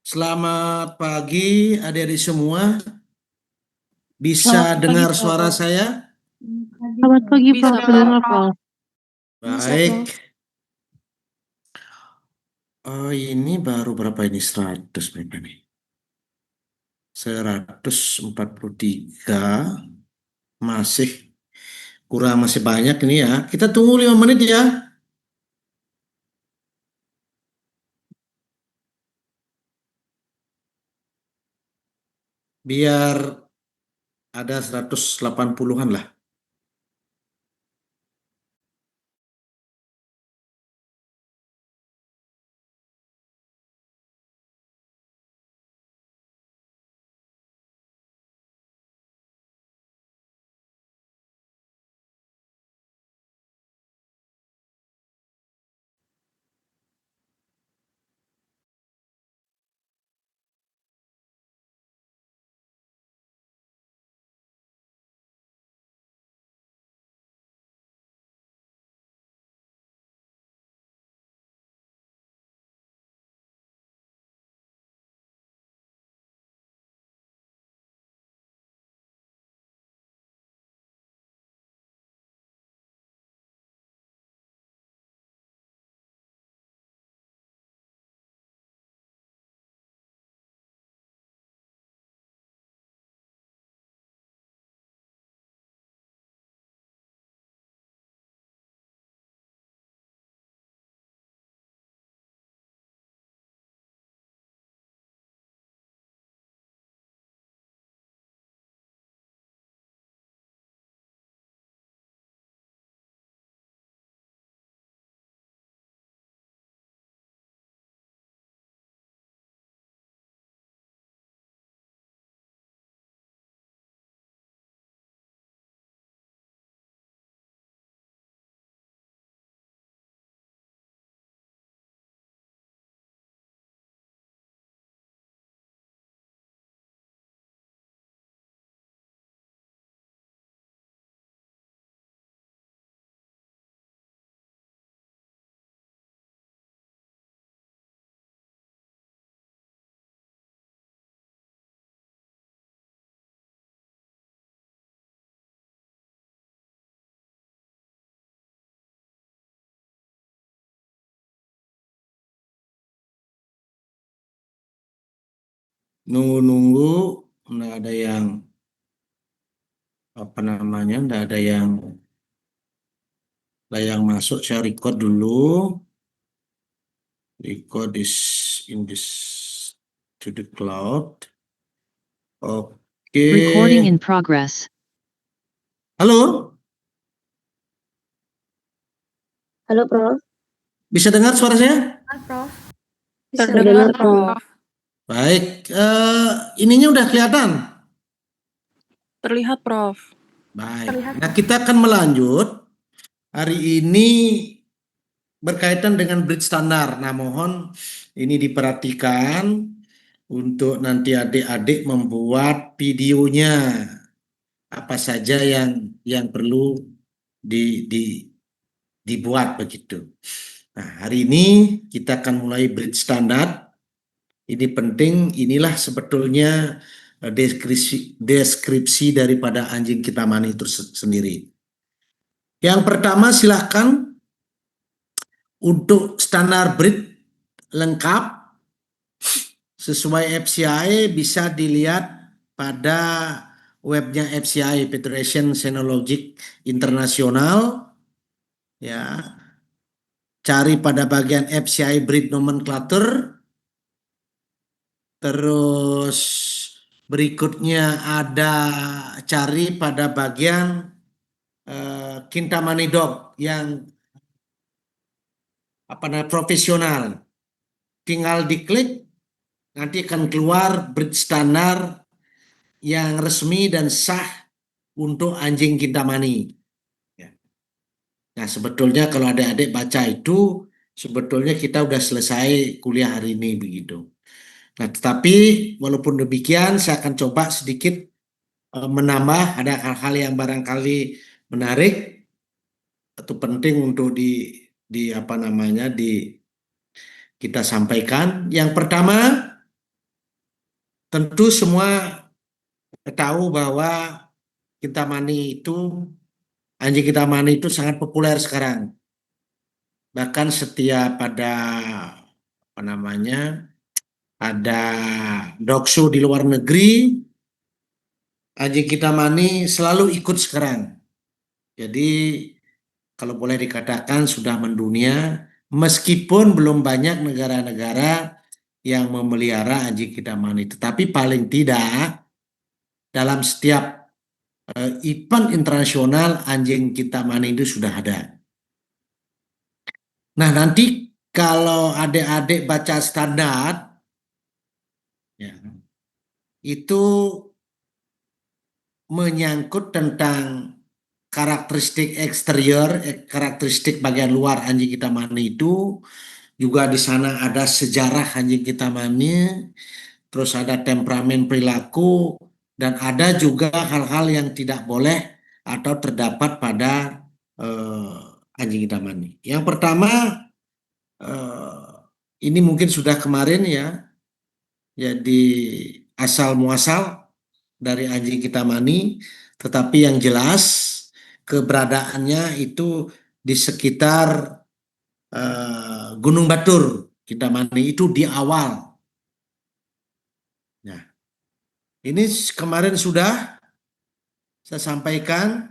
Selamat pagi adik-adik semua. Bisa Selamat dengar pagi, suara Prof. saya? Selamat pagi, Bisa Prof. dengar, Dengar, Prof. Prof. Bisa, Baik. Prof. Oh, ini baru berapa ini? 100 berapa nih? 143. Masih kurang, masih banyak ini ya. Kita tunggu 5 menit ya. Biar ada 180-an lah. Nunggu-nunggu, nggak ada yang apa namanya, nggak ada yang masuk. Saya record dulu. Record is in this to the cloud. Oke. Recording in progress. Halo, Halo, Prof. bisa dengar suara saya? Prof. Bisa Bisa dengar, dengar, Prof. Prof. Baik, ininya udah kelihatan. Terlihat, Prof. Baik. Terlihat. Nah, kita akan melanjut. Hari ini berkaitan dengan bridge standar. Nah, mohon ini diperhatikan untuk nanti adik-adik membuat videonya. Apa saja yang perlu dibuat begitu. Nah, hari ini kita akan mulai bridge standar. Ini penting, inilah sebetulnya deskripsi daripada anjing Kintamani itu sendiri. Yang pertama, silakan untuk standar breed lengkap sesuai FCI bisa dilihat pada webnya FCI, Federation Cynologic International. Ya, cari pada bagian FCI breed nomenclature. Terus berikutnya ada cari pada bagian Kintamani Dog yang profesional. Tinggal diklik, nanti akan keluar breed standar yang resmi dan sah untuk anjing Kintamani. Ya. Nah, sebetulnya kalau adik-adik baca itu, sebetulnya kita udah selesai kuliah hari ini begitu. Nah, tetapi walaupun demikian, saya akan coba sedikit menambah, ada hal-hal yang barangkali menarik atau penting untuk di apa namanya kita sampaikan. Yang pertama, Tentu semua tahu bahwa Kintamani itu, anjing Kintamani itu sangat populer sekarang. Bahkan setiap apa namanya, ada dog show di luar negeri, anjing Kintamani selalu ikut sekarang. Jadi kalau boleh dikatakan sudah mendunia, meskipun belum banyak negara-negara yang memelihara anjing Kintamani. Tetapi paling tidak dalam setiap event internasional anjing Kintamani itu sudah ada. Nah, nanti kalau adik-adik baca standar, ya, itu menyangkut tentang karakteristik eksterior, karakteristik bagian luar anjing Kintamani itu. Juga di sana ada sejarah anjing Kintamani, terus ada temperamen perilaku, dan ada juga hal-hal yang tidak boleh atau terdapat pada anjing Kintamani. Yang pertama, eh, ini mungkin sudah kemarin ya, jadi asal muasal dari anjing Kintamani, tetapi yang jelas keberadaannya itu di sekitar Gunung Batur Kintamani itu di awal. Nah, ini kemarin sudah saya sampaikan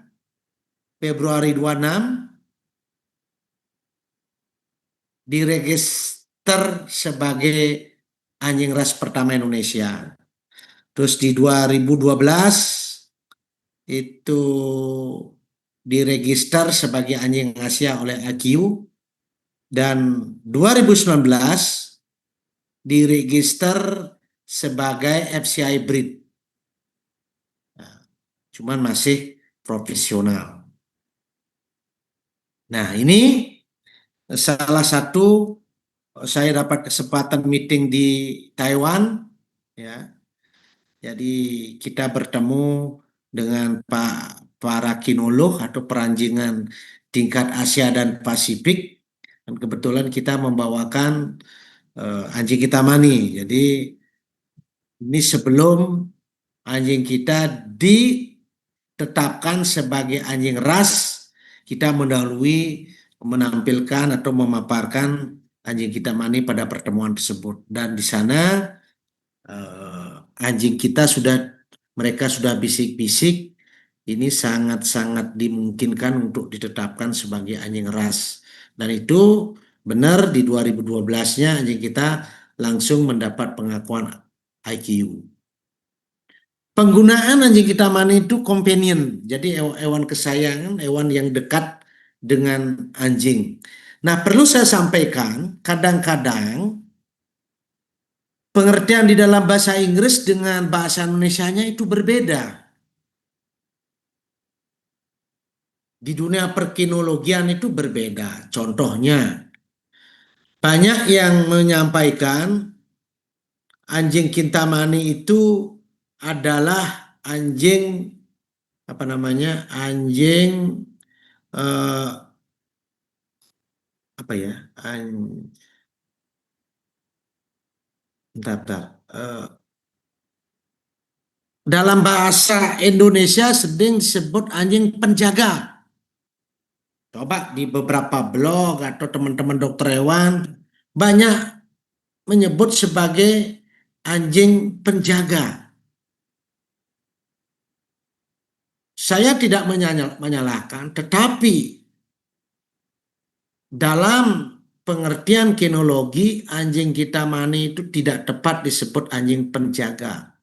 Februari 26 diregister sebagai anjing ras pertama Indonesia. Terus di 2012 itu diregister sebagai anjing Asia oleh AQ, dan 2019 diregister sebagai FCI breed. Nah, cuman masih profesional. Nah, ini salah satu saya dapat kesempatan meeting di Taiwan, ya. Jadi kita bertemu dengan para kinolog atau peranjingan tingkat Asia dan Pasifik, dan kebetulan kita membawakan anjing Kintamani. Jadi ini sebelum anjing kita ditetapkan sebagai anjing ras, kita mendahului menampilkan atau memaparkan anjing Kintamani pada pertemuan tersebut. Dan di sana anjing kita mereka sudah bisik-bisik, ini sangat-sangat dimungkinkan untuk ditetapkan sebagai anjing ras. Dan itu benar, di 2012-nya anjing kita langsung mendapat pengakuan IQ. Penggunaan anjing Kintamani itu companion, jadi hewan kesayangan, hewan yang dekat dengan anjing. Nah, perlu saya sampaikan, kadang-kadang pengertian di dalam bahasa Inggris dengan bahasa Indonesianya itu berbeda. Di dunia perkinologian itu berbeda. Contohnya, banyak yang menyampaikan anjing Kintamani itu adalah anjing apa namanya? Anjing apa ya? Bentar. Dalam bahasa Indonesia sering disebut anjing penjaga. Coba di beberapa blog atau teman-teman dokter hewan banyak menyebut sebagai anjing penjaga. Saya tidak menyalahkan, tetapi dalam pengertian kinologi, anjing Kintamani itu tidak tepat disebut anjing penjaga.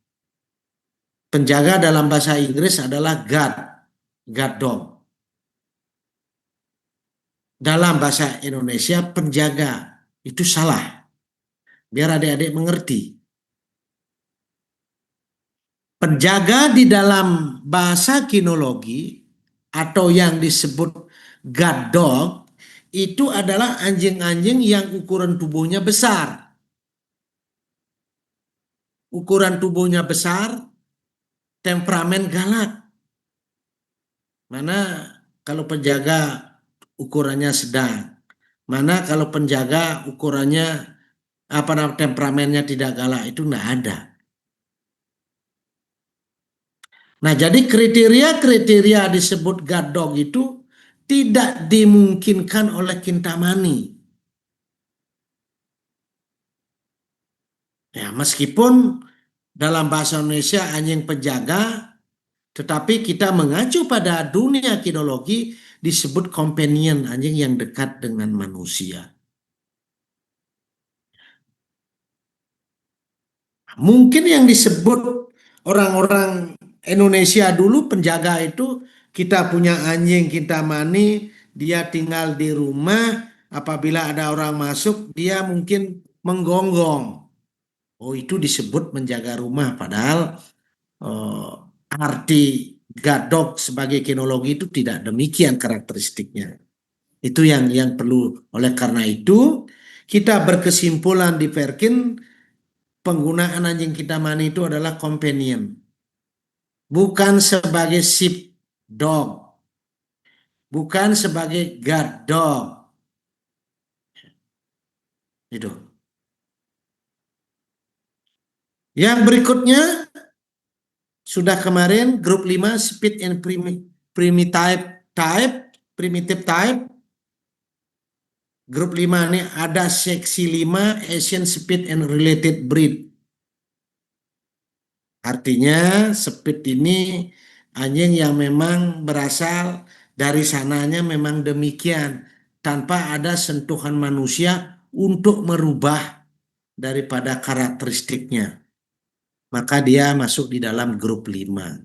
Penjaga dalam bahasa Inggris adalah guard dog. Dalam bahasa Indonesia penjaga itu salah. Biar adik-adik mengerti. Penjaga di dalam bahasa kinologi atau yang disebut guard dog itu adalah anjing-anjing yang ukuran tubuhnya besar. Ukuran tubuhnya besar, temperamen galak. Mana kalau penjaga ukurannya sedang. Mana kalau penjaga ukurannya temperamennya tidak galak, itu enggak ada. Nah, jadi kriteria-kriteria disebut guard dog itu tidak dimungkinkan oleh Kintamani. Ya, meskipun dalam bahasa Indonesia anjing penjaga, tetapi kita mengacu pada dunia kinologi disebut companion, anjing yang dekat dengan manusia. Mungkin yang disebut orang-orang Indonesia dulu penjaga itu, kita punya anjing Kintamani, dia tinggal di rumah, apabila ada orang masuk dia mungkin menggonggong. Oh, itu disebut menjaga rumah, padahal arti gadok sebagai kinologi itu tidak demikian karakteristiknya. Itu yang perlu. Oleh karena itu, kita berkesimpulan di Perkin, penggunaan anjing Kintamani itu adalah companion, bukan sebagai sheep dog, bukan sebagai guard dog. Itu. Yang berikutnya sudah kemarin grup 5 speed and primitive type. Grup 5 ini ada seksi 5 Asian speed and related breed. Artinya speed ini anjing yang memang berasal dari sananya memang demikian, tanpa ada sentuhan manusia untuk merubah daripada karakteristiknya. Maka dia masuk di dalam grup 5.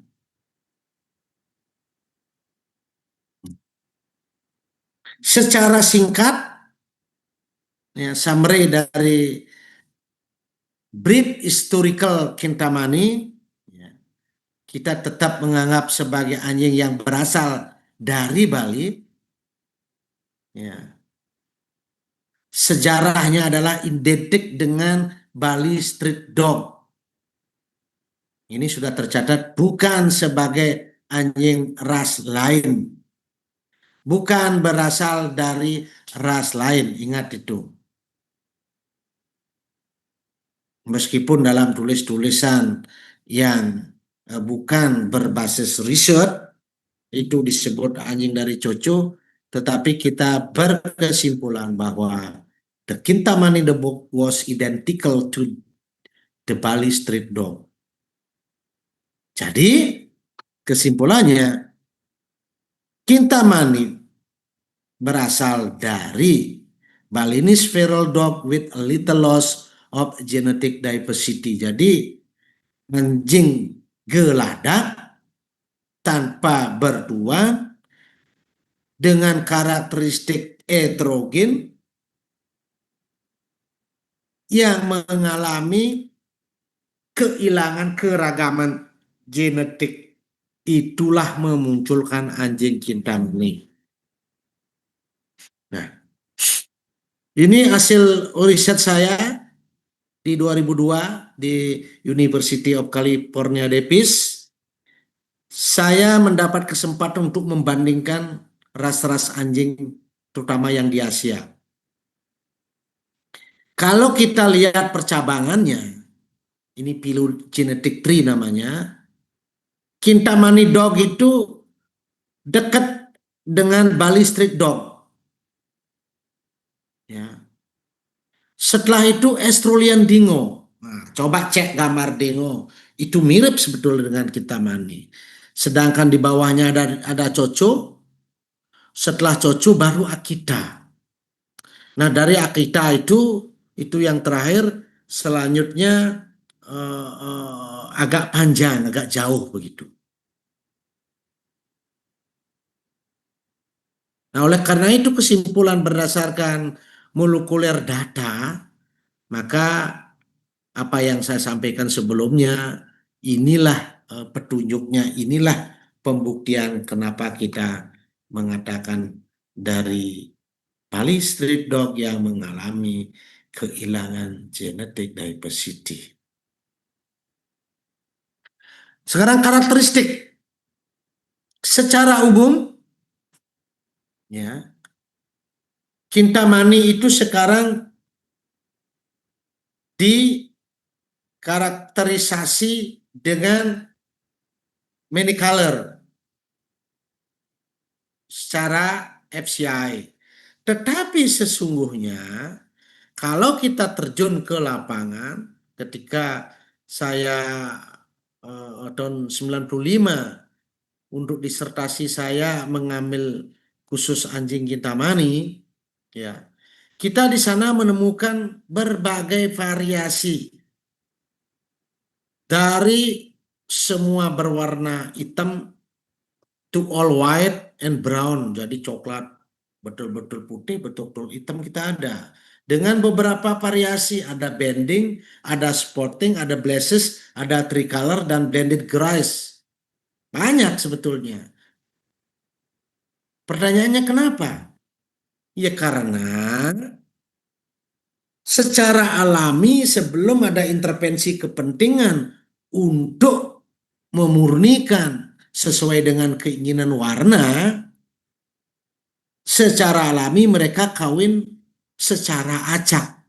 Secara singkat, ya, summary dari breed historical Kintamani, ya, kita tetap menganggap sebagai anjing yang berasal dari Bali. Ya. Sejarahnya adalah identik dengan Bali Street Dog. Ini sudah tercatat bukan sebagai anjing ras lain. Bukan berasal dari ras lain, ingat itu. Meskipun dalam tulis-tulisan yang bukan berbasis riset, itu disebut anjing dari Coco, tetapi kita berkesimpulan bahwa the Kintamani dog was identical to the Bali Street Dog. Jadi kesimpulannya, Kintamani berasal dari Balinese feral dog with a little loss of genetic diversity. Jadi anjing geladak tanpa bertuan dengan karakteristik heterogen yang mengalami kehilangan keragaman genetik. Itulah memunculkan anjing Kintamani. Nah, ini hasil riset saya di 2002 di University of California, Davis. Saya mendapat kesempatan untuk membandingkan ras-ras anjing, terutama yang di Asia. Kalau kita lihat percabangannya, ini phylogenetic tree namanya, Kintamani dog itu dekat dengan Bali Street Dog. Ya. Setelah itu Australian Dingo. Nah, coba cek gambar Dingo. Itu mirip sebetulnya dengan Kintamani. Sedangkan di bawahnya ada Coco. Setelah Coco baru Akita. Nah, dari Akita itu yang terakhir, selanjutnya agak panjang, agak jauh begitu. Nah, oleh karena itu kesimpulan berdasarkan molekuler data, maka apa yang saya sampaikan sebelumnya, inilah petunjuknya, inilah pembuktian kenapa kita mengatakan dari Bali Street Dog yang mengalami kehilangan genetic diversity. Sekarang karakteristik secara umum, ya, Kintamani itu sekarang dikarakterisasi dengan many color secara FCI. Tetapi sesungguhnya kalau kita terjun ke lapangan, ketika saya tahun 95 untuk disertasi saya mengambil khusus anjing Kintamani, ya, kita di sana menemukan berbagai variasi dari semua berwarna hitam to all white and brown, jadi coklat, betul-betul putih, betul-betul hitam kita ada. Dengan beberapa variasi, ada bending, ada sporting, ada blazes, ada tricolor, dan blended grass. Banyak sebetulnya. Pertanyaannya kenapa? Ya karena secara alami sebelum ada intervensi kepentingan untuk memurnikan sesuai dengan keinginan warna, secara alami mereka kawin secara acak.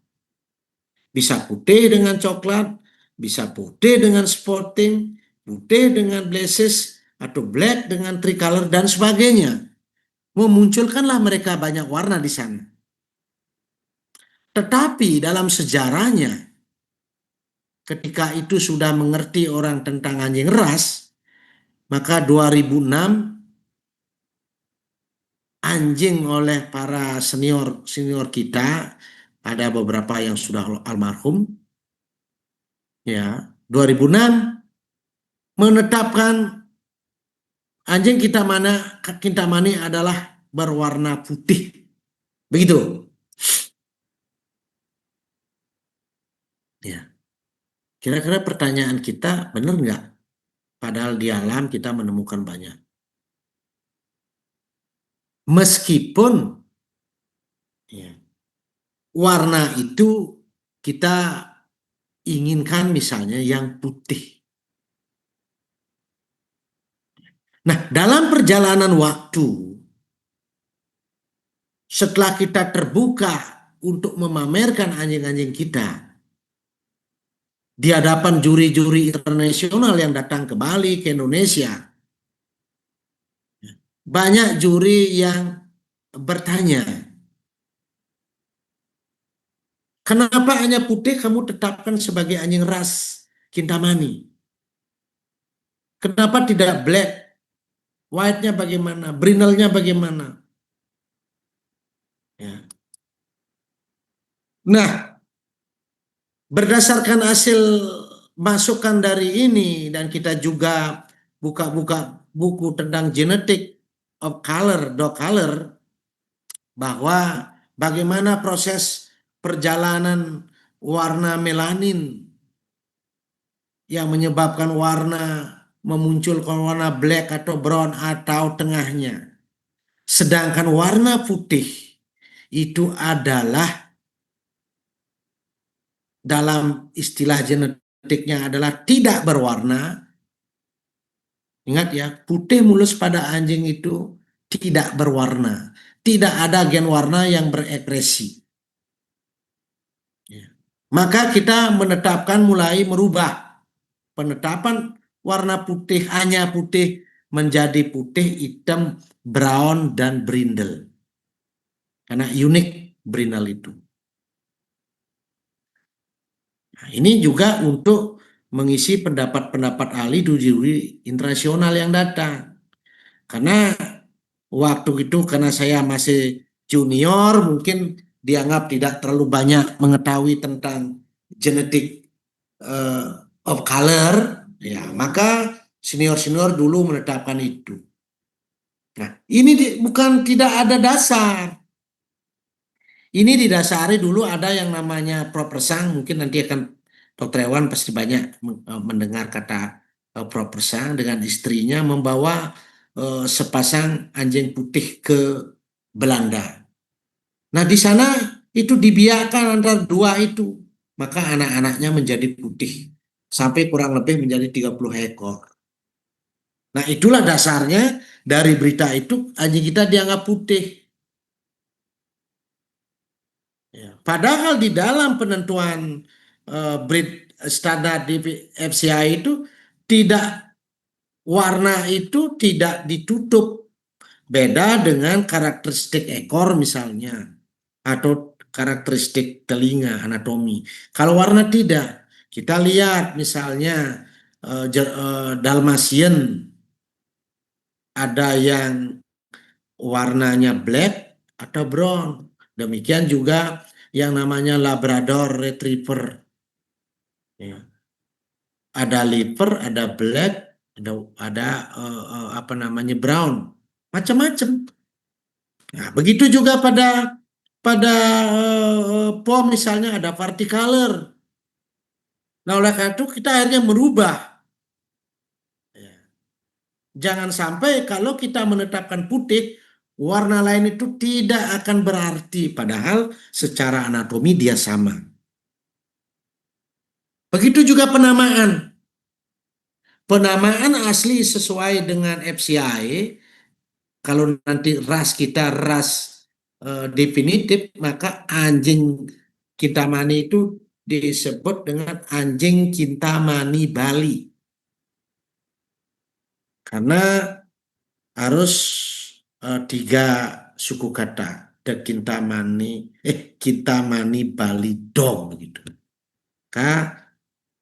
Bisa putih dengan coklat, bisa putih dengan sporting, putih dengan blazes, atau black dengan tricolor dan sebagainya. Memunculkanlah mereka banyak warna di sana. Tetapi dalam sejarahnya, ketika itu sudah mengerti orang tentang anjing ras, maka 2006 anjing oleh para senior kita, ada beberapa yang sudah almarhum, ya, 2006 menetapkan anjing Kintamani adalah berwarna putih. Begitu. Ya. Kira-kira pertanyaan kita benar nggak? Padahal di alam kita menemukan banyak. Meskipun ya, warna itu kita inginkan misalnya yang putih. Nah, dalam perjalanan waktu, setelah kita terbuka untuk memamerkan anjing-anjing kita di hadapan juri-juri internasional yang datang ke Bali, ke Indonesia, banyak juri yang bertanya, kenapa hanya putih kamu tetapkan sebagai anjing ras Kintamani? Kenapa tidak black? White-nya bagaimana? Brindle-nya bagaimana? Ya. Nah, berdasarkan hasil masukan dari ini, dan kita juga buka-buka buku tentang genetic of color, dog color, bahwa bagaimana proses perjalanan warna melanin yang menyebabkan warna memunculkan warna black atau brown atau tengahnya. Sedangkan warna putih itu adalah, dalam istilah genetiknya adalah tidak berwarna. Ingat ya, putih mulus pada anjing itu tidak berwarna. Tidak ada gen warna yang berekspresi. Ya. Maka kita menetapkan, mulai merubah penetapan warna putih, hanya putih, menjadi putih, hitam, brown, dan brindle. Karena unik brindle itu. Nah, ini juga untuk mengisi pendapat-pendapat ahli juri internasional yang datang. Karena waktu itu, karena saya masih junior, mungkin dianggap tidak terlalu banyak mengetahui tentang genetik of color, ya, maka senior-senior dulu menetapkan itu. Nah, ini bukan tidak ada dasar. Ini didasari dulu ada yang namanya Propersang, mungkin nanti akan Dr. Ewan pasti banyak mendengar kata Propersang, dengan istrinya membawa sepasang anjing putih ke Belanda. Nah, di sana itu dibiarkan antara dua itu, maka anak-anaknya menjadi putih sampai kurang lebih menjadi 30 ekor. Nah, itulah dasarnya dari berita itu anjing kita dianggap putih. Ya. Padahal di dalam penentuan breed standar di FCI itu tidak warna itu tidak ditutup. Beda dengan karakteristik ekor misalnya, atau karakteristik telinga, anatomi. Kalau warna tidak, kita lihat misalnya Dalmatian, ada yang warnanya black atau brown. Demikian juga yang namanya Labrador Retriever. Ya. Ada liver, ada black, ada apa namanya brown, macam-macam. Nah, begitu juga pada POM misalnya ada particolor. Nah, oleh karena itu kita akhirnya merubah. Ya. Jangan sampai kalau kita menetapkan putih, warna lain itu tidak akan berarti, padahal secara anatomi dia sama. Begitu juga penamaan. Penamaan asli sesuai dengan FCI. Kalau nanti ras kita ras definitif, maka anjing Kintamani itu disebut dengan anjing Kintamani Bali. Karena harus 3 suku kata. Kintamani Bali Dong begitu.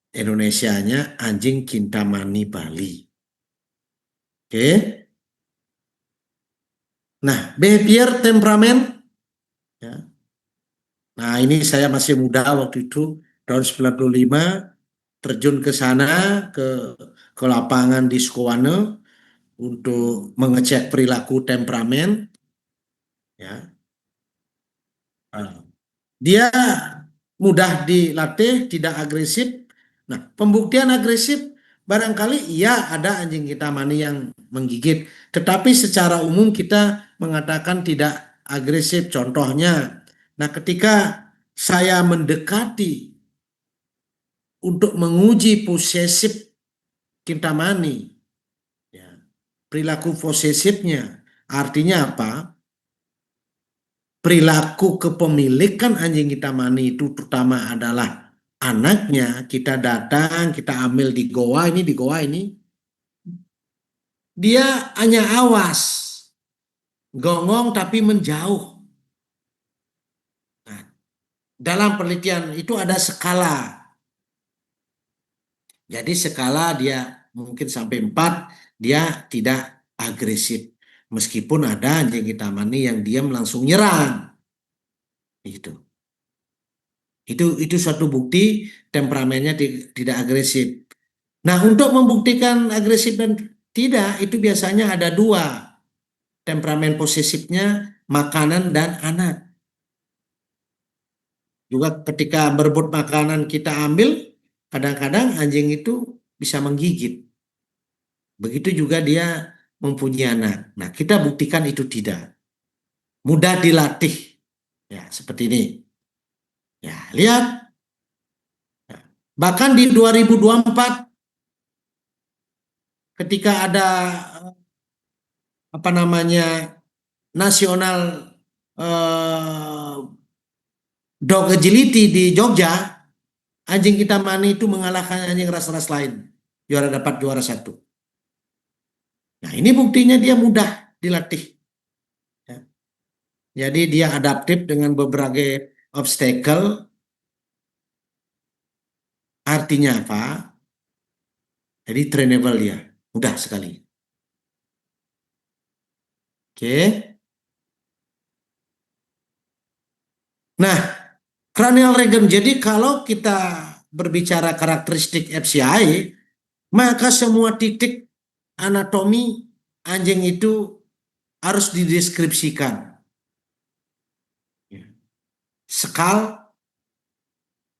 Indonesianya anjing Kintamani Bali. Oke. Nah, behavior, temperamen. Ya. Nah, ini saya masih muda waktu itu, tahun 95, terjun ke sana, ke lapangan di Sukowana untuk mengecek perilaku temperamen. Ya. Dia mudah dilatih, tidak agresif. Nah, pembuktian agresif barangkali iya ada anjing Kintamani yang menggigit, tetapi secara umum kita mengatakan tidak agresif. Contohnya, nah ketika saya mendekati untuk menguji posesif Kintamani, ya, perilaku posesifnya, artinya apa? Perilaku kepemilikan anjing Kintamani itu terutama adalah anaknya. Kita datang, kita ambil di goa ini, dia hanya awas, gonggong tapi menjauh. Nah, dalam penelitian itu ada skala. Jadi skala dia mungkin sampai 4, dia tidak agresif. Meskipun ada anjing Kintamani yang diam langsung nyerang. Itu suatu bukti temperamennya tidak agresif. Nah, untuk membuktikan agresif dan tidak, itu biasanya ada 2. Temperamen posesifnya, makanan dan anak. Juga ketika berebut makanan kita ambil, kadang-kadang anjing itu bisa menggigit. Begitu juga dia mempunyai anak. Nah, kita buktikan itu tidak. Mudah dilatih. Ya, seperti ini. Ya, lihat. Bahkan di 2024, ketika ada apa namanya nasional dog agility di Jogja, anjing Kintamani itu mengalahkan anjing ras-ras lain, dapat juara 1. Nah, ini buktinya dia mudah dilatih. Ya. Jadi dia adaptif dengan berbagai obstacle. Artinya apa? Jadi trainable dia, mudah sekali. Oke. Nah, cranial region. Jadi kalau kita berbicara karakteristik FCI, maka semua titik anatomi anjing itu harus dideskripsikan. Skal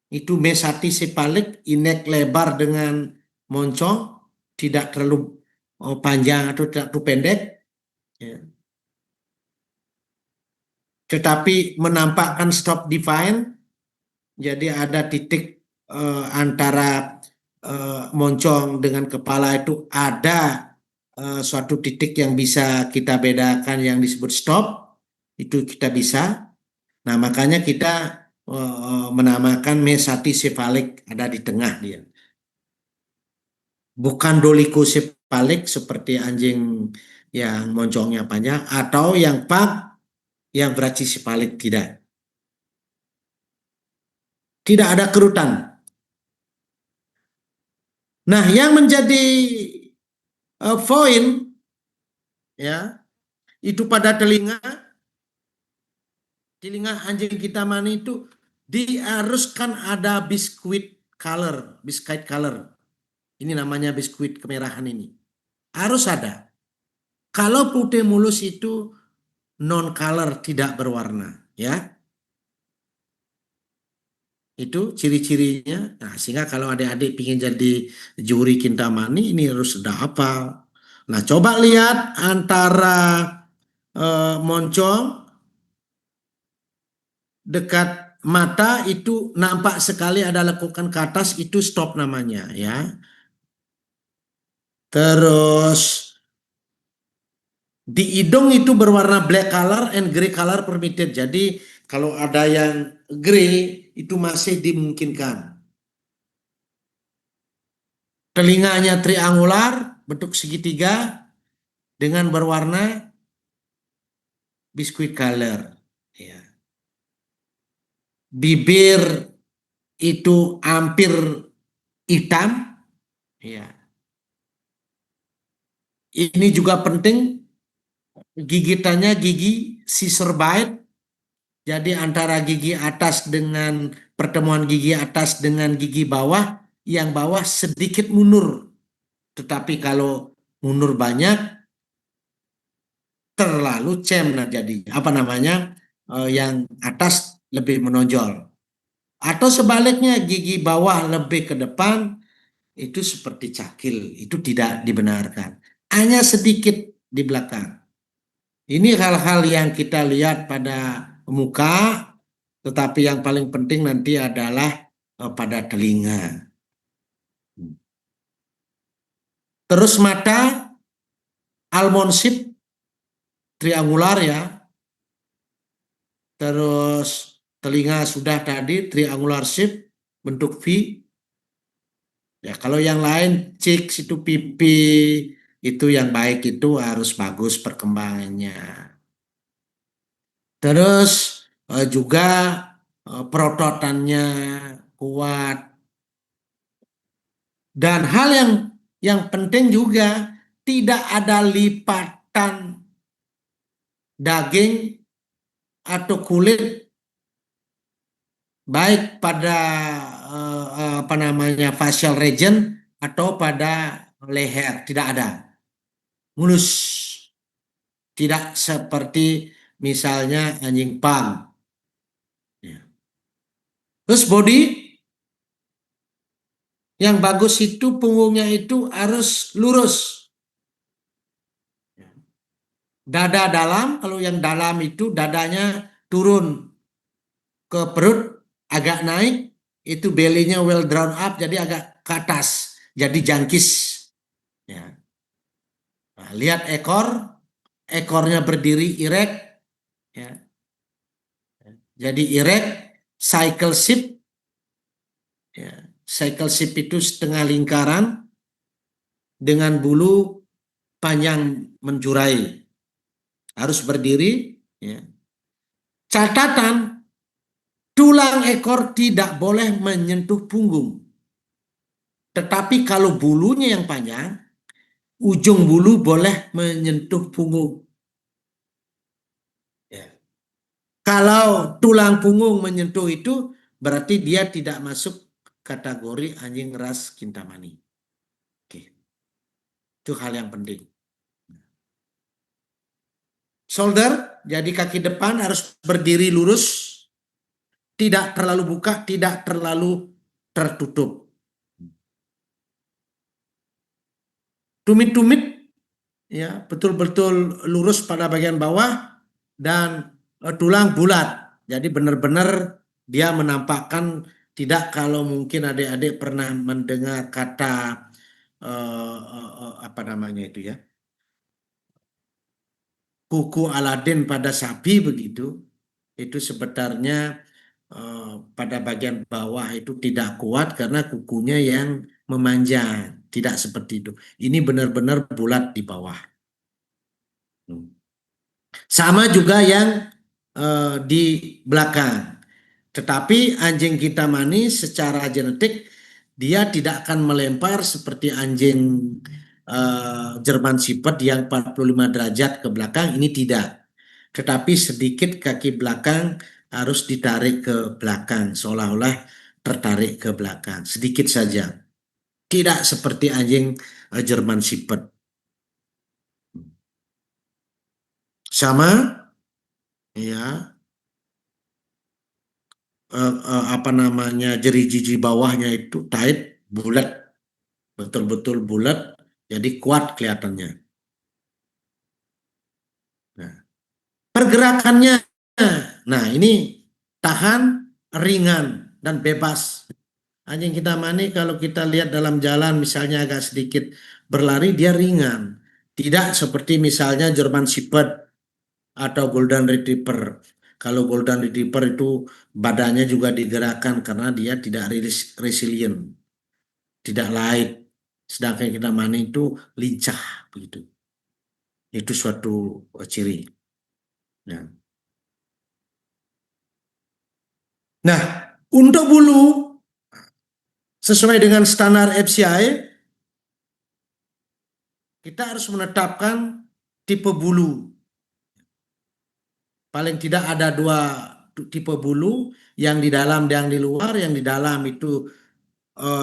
itu mesaticepalik, inek lebar dengan moncong, tidak terlalu panjang atau tidak terlalu pendek. Ya. Tetapi menampakkan stop define, jadi ada titik antara moncong dengan kepala itu ada suatu titik yang bisa kita bedakan yang disebut stop, itu kita bisa. Nah, makanya kita menamakan mesaticepalik, ada di tengah dia. Bukan dolichocephaly. palik seperti anjing yang moncongnya panjang, atau yang pug yang brachycephalic tidak. Tidak ada kerutan. Nah, yang menjadi poin ya itu pada telinga anjing Kintamani itu diharuskan ada biskuit color. Ini namanya biskuit kemerahan ini. Harus ada. Kalau putih mulus itu non color, tidak berwarna, ya. Itu ciri-cirinya. Nah, sehingga kalau adik-adik ingin jadi juri Kintamani ini harus sudah hafal. Nah, coba lihat antara moncong dekat mata itu nampak sekali ada lekukan ke atas, itu stop namanya, ya. Terus di hidung itu berwarna black color and gray color permitted. Jadi kalau ada yang gray itu masih dimungkinkan. Telinganya triangular, bentuk segitiga dengan berwarna biskuit color. Ya. Bibir itu hampir hitam. Ya. Ini juga penting, gigitannya gigi scissor bite. Jadi antara gigi atas dengan pertemuan gigi atas dengan gigi bawah, yang bawah sedikit mundur. Tetapi kalau mundur banyak, terlalu cem. Nah, jadi apa namanya, yang atas lebih menonjol. Atau sebaliknya, gigi bawah lebih ke depan, itu seperti cakil. Itu tidak dibenarkan. Hanya sedikit di belakang. Ini hal-hal yang kita lihat pada muka, tetapi yang paling penting nanti adalah pada telinga. Terus mata almond shape triangular, ya. Terus telinga sudah tadi triangular shape bentuk V. Ya, kalau yang lain cheeks itu pipi itu yang baik, itu harus bagus perkembangannya. Terus juga perototannya kuat. Dan hal yang penting juga, tidak ada lipatan daging atau kulit baik pada apa namanya facial region atau pada leher, tidak ada. Mulus. Tidak seperti misalnya anjing pang. Ya. Terus body yang bagus itu punggungnya itu harus lurus. Dada dalam, kalau yang dalam itu dadanya turun ke perut, agak naik, itu belly-nya well drawn up, jadi agak ke atas, jadi jangkis. Ya. Nah, lihat ekornya berdiri erect, ya. Jadi erect, cycle shape, ya. Cycle shape itu setengah lingkaran dengan bulu panjang menjurai, harus berdiri, ya. Catatan, tulang ekor tidak boleh menyentuh punggung. Tetapi kalau bulunya yang panjang, ujung bulu boleh menyentuh punggung. Ya. Kalau tulang punggung menyentuh itu, berarti dia tidak masuk kategori anjing ras Kintamani. Oke. Itu hal yang penting. Shoulder, jadi kaki depan harus berdiri lurus, tidak terlalu buka, tidak terlalu tertutup. Tumit-tumit, ya, betul-betul lurus pada bagian bawah, dan tulang bulat. Jadi benar-benar dia menampakkan, tidak kalau mungkin adik-adik pernah mendengar kata apa namanya itu, ya, kuku Aladin pada sapi begitu, itu sebenarnya pada bagian bawah itu tidak kuat karena kukunya yang memanjang. Tidak seperti itu. Ini benar-benar bulat di bawah. Sama juga yang di belakang. Tetapi anjing Kintamani secara genetik dia tidak akan melempar seperti anjing German Shepherd yang 45 derajat ke belakang, ini tidak. Tetapi sedikit kaki belakang harus ditarik ke belakang, seolah-olah tertarik ke belakang, sedikit saja. Tidak seperti anjing German Shepherd. Sama, ya, apa namanya, jeri-jeri bawahnya itu tight, bulat, betul-betul bulat, jadi kuat kelihatannya. Nah, pergerakannya, nah ini tahan, ringan, dan bebas. Anjing Kintamani kalau kita lihat dalam jalan misalnya agak sedikit berlari, dia ringan. Tidak seperti misalnya German Shepherd atau Golden Retriever. Kalau Golden Retriever itu badannya juga digerakkan karena dia tidak resilient, tidak light. Sedangkan Kintamani itu lincah begitu. Itu suatu ciri. Nah, untuk bulu sesuai dengan standar FCI, kita harus menetapkan tipe bulu. Paling tidak ada 2 tipe bulu, yang di dalam dan yang di luar. Yang di dalam itu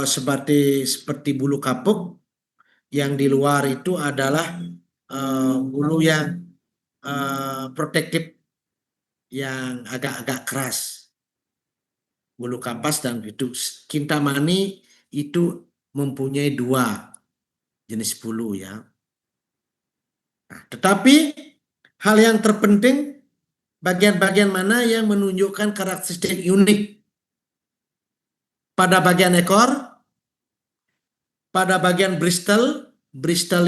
seperti bulu kapuk, yang di luar itu adalah bulu yang protektif, yang agak-agak keras, bulu kapas. Dan itu Kintamani itu mempunyai 2 jenis bulu ya. Nah, tetapi hal yang terpenting, bagian-bagian mana yang menunjukkan karakteristik unik pada bagian ekor, pada bagian bristle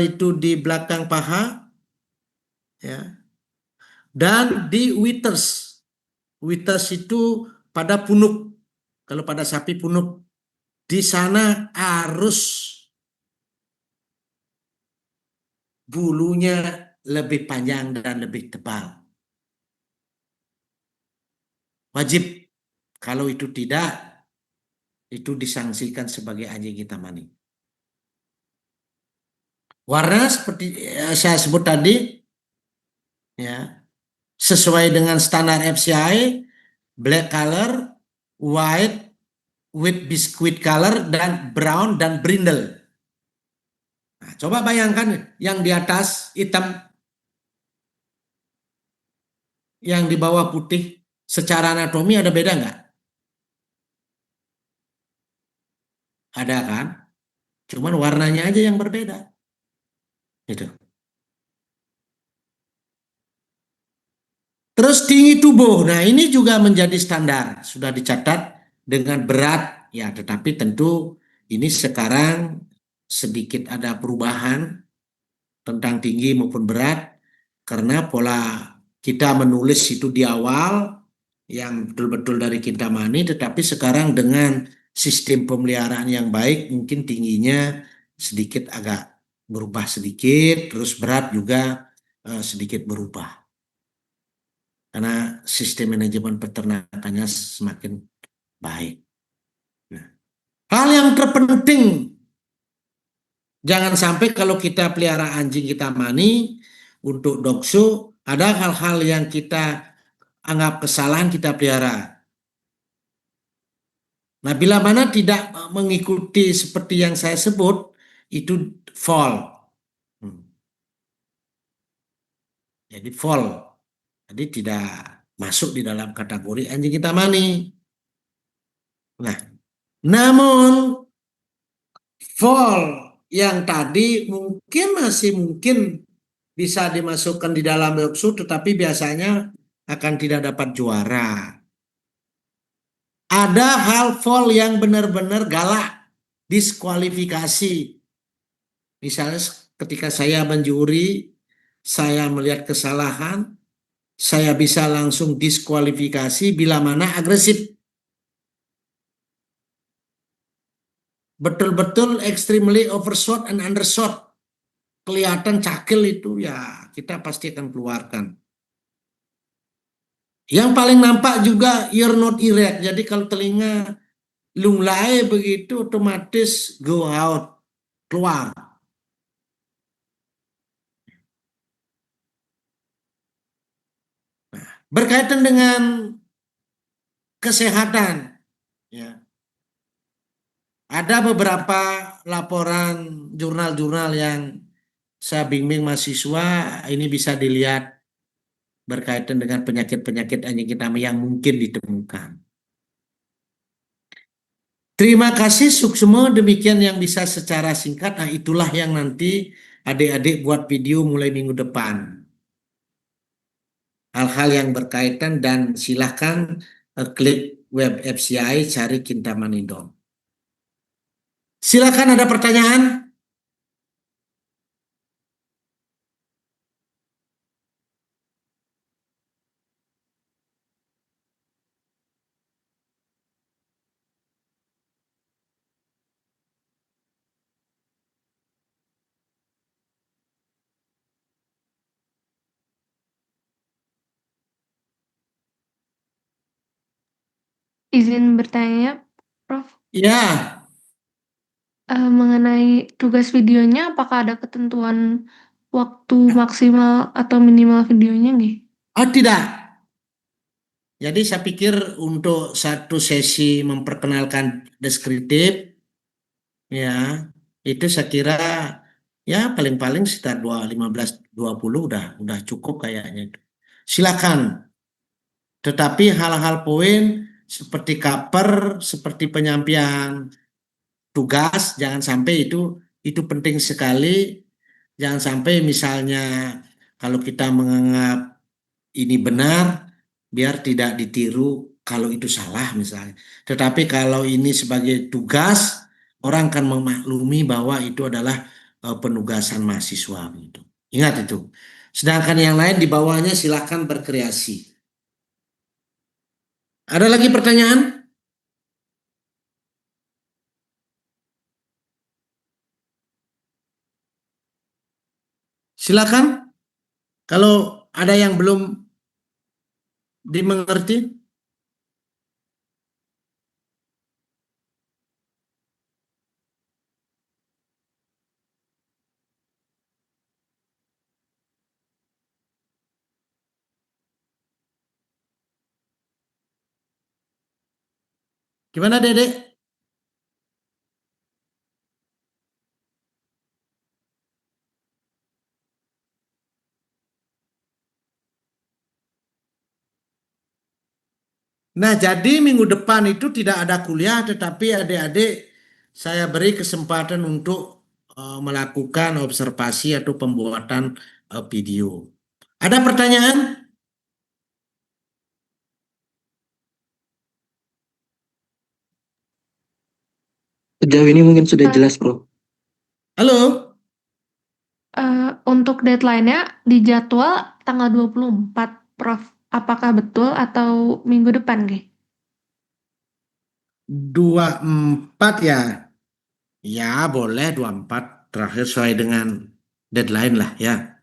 itu di belakang paha, ya, dan di withers itu pada punuk. Kalau pada sapi punuk, di sana harus bulunya lebih panjang dan lebih tebal. Wajib. Kalau itu tidak, itu disangsikan sebagai anjing Kintamani. Warna seperti saya sebut tadi, ya, sesuai dengan standar FCI, black color, white with biscuit color, dan brown dan brindle. Nah, coba bayangkan yang di atas hitam, yang di bawah putih, secara anatomi ada beda nggak? Ada kan? Cuman warnanya aja yang berbeda. Gitu. Terus tinggi tubuh. Nah, ini juga menjadi standar. Sudah dicatat dengan berat. Ya, tetapi tentu ini sekarang sedikit ada perubahan tentang tinggi maupun berat. Karena pola kita menulis itu di awal yang betul-betul dari Kintamani, tetapi sekarang dengan sistem pemeliharaan yang baik, mungkin tingginya sedikit agak berubah sedikit, terus berat juga sedikit berubah. Karena sistem manajemen peternakannya semakin baik. Nah, hal yang terpenting, jangan sampai kalau kita pelihara anjing Kintamani untuk dog show, ada hal-hal yang kita anggap kesalahan kita pelihara. Nah, bila mana tidak mengikuti seperti yang saya sebut, itu fall. Jadi fall. Jadi tidak masuk di dalam kategori anjing Kintamani. Nah, namun fall yang tadi masih mungkin bisa dimasukkan di dalam dog show, tetapi biasanya akan tidak dapat juara. Ada hal fall yang benar-benar galak, diskualifikasi. Misalnya ketika saya menjuri, saya melihat kesalahan, saya bisa langsung diskualifikasi bila mana agresif. betul-betul extremely overshot and undershot, kelihatan cakil itu ya kita pasti akan keluarkan. Yang paling nampak juga ear not erect. Jadi kalau telinga lunglai begitu otomatis go out, keluar. Berkaitan dengan kesehatan, ya. Ada beberapa laporan jurnal-jurnal yang saya bimbing mahasiswa, ini bisa dilihat berkaitan dengan penyakit-penyakit anjing hitam yang mungkin ditemukan. Terima kasih Suksmo, demikian yang bisa secara singkat. Nah, itulah yang nanti adik-adik buat video mulai minggu depan. Hal-hal yang berkaitan dan silahkan klik web FCI, cari Kintamani.com. Silakan ada pertanyaan? Izin bertanya, Prof. Ya, Mengenai tugas videonya, apakah ada ketentuan waktu maksimal atau minimal videonya nggih? tidak. Jadi saya pikir untuk satu sesi memperkenalkan deskriptif, ya, itu saya kira ya paling-paling sekitar 15-20 udah cukup kayaknya. Silakan. Tetapi hal-hal poin seperti cover, seperti penyampaian tugas, jangan sampai itu penting sekali. Jangan sampai misalnya kalau kita menganggap ini benar, biar tidak ditiru kalau itu salah misalnya. Tetapi kalau ini sebagai tugas, orang akan memaklumi bahwa itu adalah penugasan mahasiswa gitu. Ingat itu. Sedangkan yang lain di bawahnya silahkan berkreasi. Ada lagi pertanyaan? Silakan. Kalau ada yang belum dimengerti. Gimana Dedek? Nah, jadi minggu depan itu tidak ada kuliah, tetapi adik-adik saya beri kesempatan untuk melakukan observasi atau pembuatan video. Ada pertanyaan? Sejauh ini mungkin sudah jelas, Bro. Halo? Untuk deadline-nya di jadwal tanggal 24, Prof. Apakah betul atau minggu depan, nggih? 24 ya? Ya, boleh 24 terakhir sesuai dengan deadline lah ya.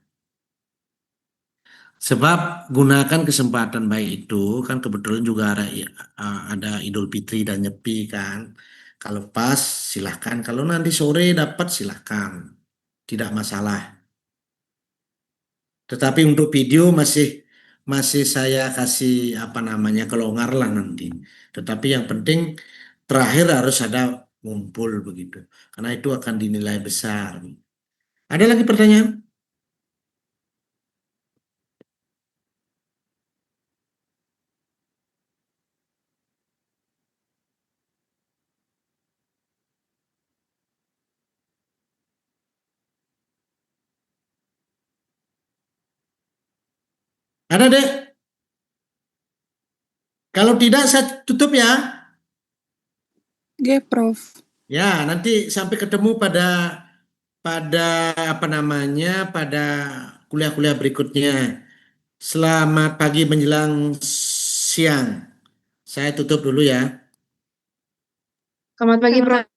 Sebab gunakan kesempatan baik itu, kan kebetulan juga ada Idul Fitri dan Nyepi kan. Kalau pas silahkan, kalau nanti sore dapat silahkan, tidak masalah. Tetapi untuk video masih saya kasih apa namanya kelonggar lah nanti. Tetapi yang penting terakhir harus ada ngumpul begitu, karena itu akan dinilai besar. Ada lagi pertanyaan? Ada deh. Kalau tidak saya tutup ya. Oke, Prof. Ya, nanti sampai ketemu pada apa namanya pada kuliah-kuliah berikutnya. Selamat pagi menjelang siang. Saya tutup dulu ya. Selamat pagi, Prof.